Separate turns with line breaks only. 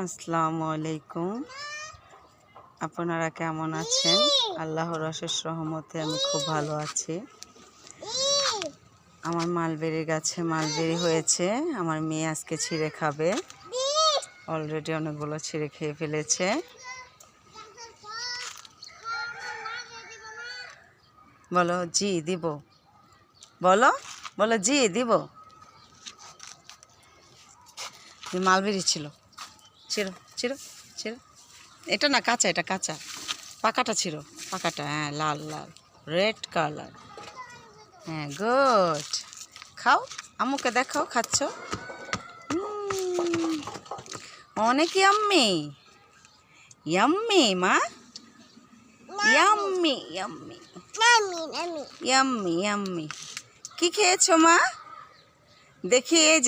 আসসালামু আলাইকুম। আপনারা কেমন আছেন? আল্লাহর অশেষ রহমতে আমি খুব ভালো আছি। আমার মালবেরি গাছে মালবেরি হয়েছে। আমার মেয়ে আজকে ছিঁড়ে খাবে। অলরেডি অনেকগুলো ছিঁড়ে খেয়ে ফেলেছে। বলো জি দিব। বলো বলো জি দিব। মালবেরি ছিল, ছিঁড়ো ছিঁড়ো ছিঁড়ো। এটা না কাঁচা, এটা কাঁচা। পাকাটা ছিল, পাকাটা। হ্যাঁ, লাল লাল রেড কালার। হ্যাঁ, গুড। খাও, আম্মুকে দেখাও খাচ্ছ। অনেক ইয়াম্মি ইয়াম্মি মা, ইয়াম্মি ইয়াম্মি ইয়াম্মি ইয়াম্মি। কি খেয়েছো মা? দেখি এই যে